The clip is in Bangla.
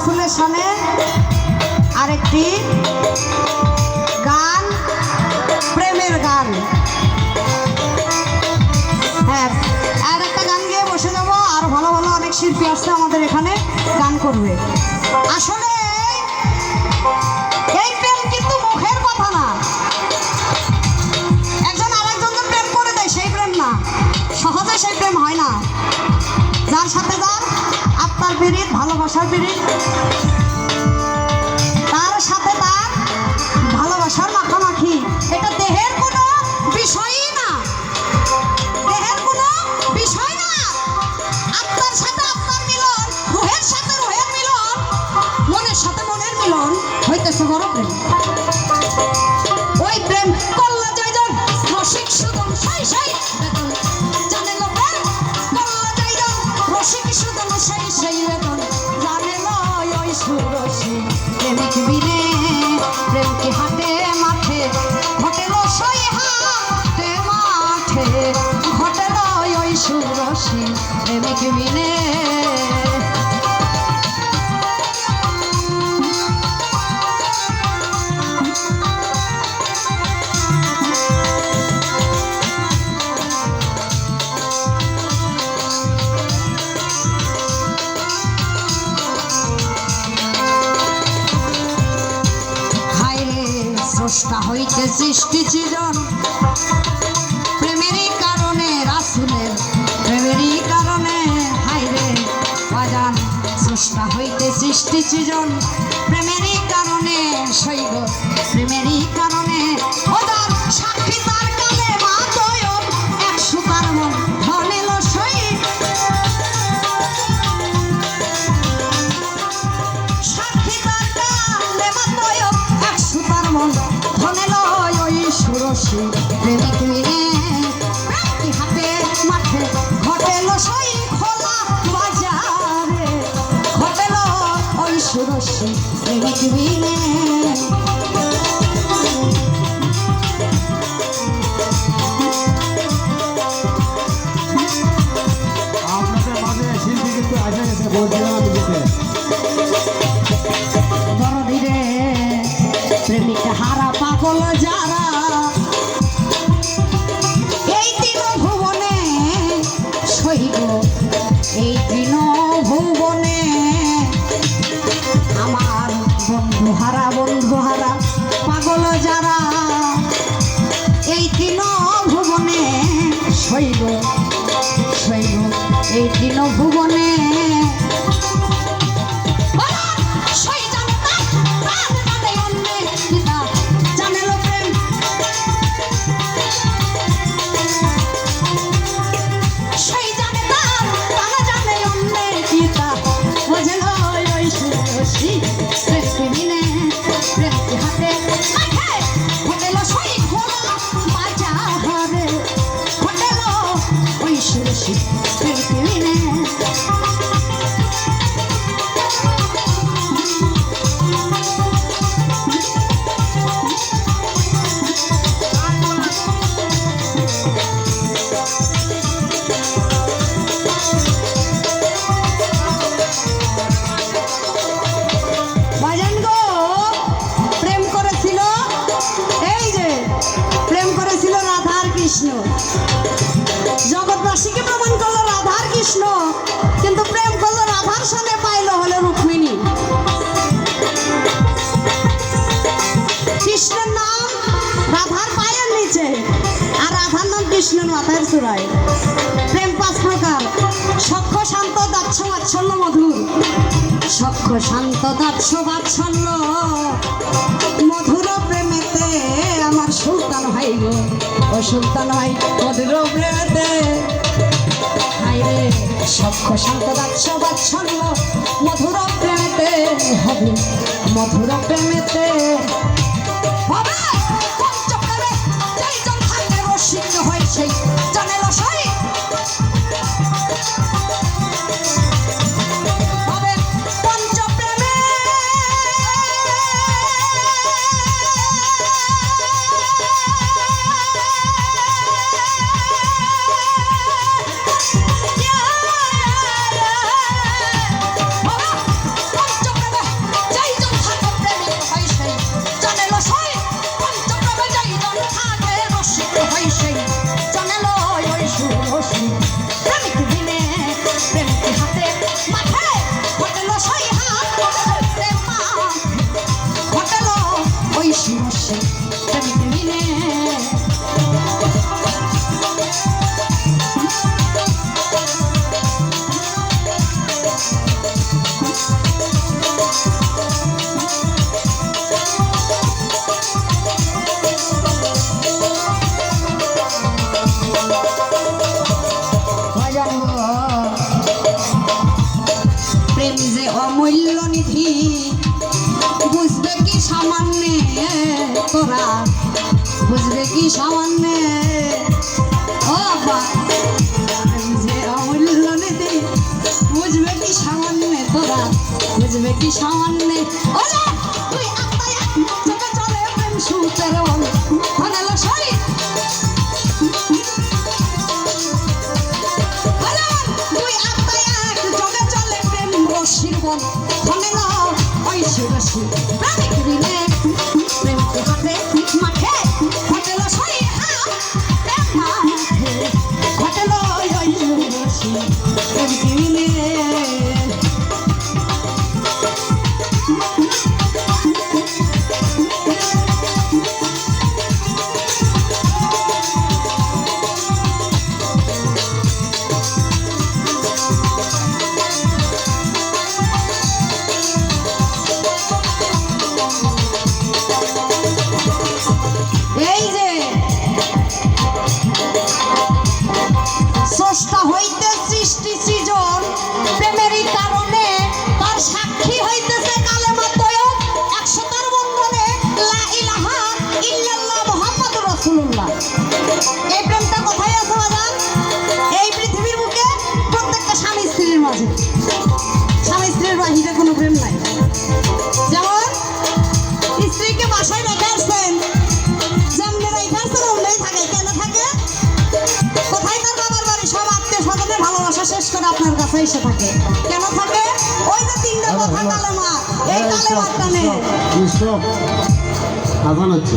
রাসূলের শানে আরেকটি গান, প্রেমের গান। হ্যাঁ, আর একটা গান গিয়ে বসে যাবো। আর ভালো ভালো অনেক শিল্পী আসছে আমাদের এখানে, গান করবে। আসলে এই প্রেম কিন্তু মুখের কথা না, একজন আরেকজনকে প্রেম করে দেয় সেই প্রেম না, সহজে সেই প্রেম হয় না। যার সাথে যার আত্মার পিরিত, ভালোবাসার পিরিত, তার সাথে তার ভালোবাসার মাখামাখি, এটা দেহের কোনো বিষয়ই না, দেহের কোনো বিষয় না। আত্মার সাথে আত্মার মিলন, রুহের সাথে রুহের মিলন, মনের সাথে মনের মিলন হইতেছে বড় প্রেম। ওই প্রেম কল্লা জয়জন রসিক সুদন সাই সাই বেতন, জানে না প্রেম কল্লা জয়জন রসিক সুদন সাই সাই বেতন, জানে না ওই সুরসী প্রেমিক বিনে প্রেম কি হাতে মাঠে ঘটেল সই, হাতে মাঠে ঘটেল ওই সুরসী প্রেমিক বিনে। স্রষ্টা হইতে সৃষ্টি চিরন প্রেমেরই কারণে, রাসূলের প্রেমেরই কারণে। হায়রে বাজান, স্রষ্টা হইতে সৃষ্টি চিরন প্রেমেরই কারণে, শৈব প্রেমেরই কারণে। ওদার সাক্ষী তার কালে মা তয়ব, এক সুতার মন ধনেল সই, সাক্ষী তার কালে মা তয়ব, এক সুতার মন ধনেল ওই সুরসী প্রেমিক মিলে। প্রেমটি হাতে মাঠে ঘটেল সই, খোলা বাজারে ঘটেল ওই সুরসী প্রেমিক মিলে। আপনাদের মাঝে শিল্পী কিন্তু আসে গেছে, বলছিলাম আমি যেতে। দরদিরে প্রেমিক হারা পাগল যারা, এই তিন ভুবনে সইব, এই তিন ভুবনে আমার বন্ধু হারা পাগল যারা, এই তিন ভুবনে সইব সইব, এই তিন ভুবনে। জগৎবাসীকে প্রমাণ করলো রাধার কৃষ্ণ, কিন্তু প্রেম করলো রাধার সাথে, পাইলো হলো রুক্মিণী। কৃষ্ণের নাম রাধার পায়ের নিচে, আর রাধার নাম কৃষ্ণের মাথার চূড়ায়। প্রেম পাঁচ প্রকার: সখ্য, শান্ত, দাস্য, বাৎসল্য, মধুর। সখ্য, শান্ত, দাস্য, বাৎসল্য, মধুর প্রেমেতে আমার সুলতান ভাই গো, ও সুলতান ভাই মধুর প্রেমেতে। হায়রে সখ্য, শান্ত, দাস্য, বাৎসল্য, মধুর প্রেমেতে হবে, মধুর প্রেমেতে হবে। পঞ্চপ্রেমে যেইজন থাকে রসিক হয়, সেই জানে লসাই। প্রেম যে অমূল্য নিধি বুঝবে কি সামান্য তোরা বুঝবে কি সামান্য ও আব্বা প্রেম যে অমূল্য নিধি বুঝবে কি সামান্য তোরা বুঝবে কি সামান্য ওরে তুই আত্মায় চোখে চলে প্রেম সুতের বল ভালো সরি তুই আত্মায় এক চোখে চলে প্রেম রশির বল ধনে না ওই শিরশি প্রেমিক দিনে প্রেম ঘটে মাঠে ঘটেল সরি হ্যাঁ প্রেম মাঠে ঘটেল ওই শিরশি প্রেমিক দিনে এই যে স্রষ্টা হইতে সৃষ্টি সৃজন প্রেমেরই কারণে তার সাক্ষী হইতেছে কালেমা তয়ব 100টার বন্ধনে লা ইলাহা ইল্লাল্লাহ মুহাম্মাদুর রাসূলুল্লাহ। এই প্রেমটা কোথায় আছে বাজান? এই পৃথিবীর বুকে প্রত্যেকটা স্বামী স্ত্রীর মাঝে। স্বামী স্ত্রীর বাহিরে কোনো প্রেম নাই। যেমন স্ত্রীকে বাসায় রেখে আসবেন যেমনি রেখে আসবেন অমনি থাকে। কেন থাকে? কোথায় তার বাবার বাড়ি সব আত্মীয় স্বজনের ভালোবাসা শেষ করে আপনার কাছে এসে থাকে। কেন থাকে? ওই যে তিনটা কথা কালেমা, এই কালেমাটা নেই। স্টপ আজান হচ্ছে।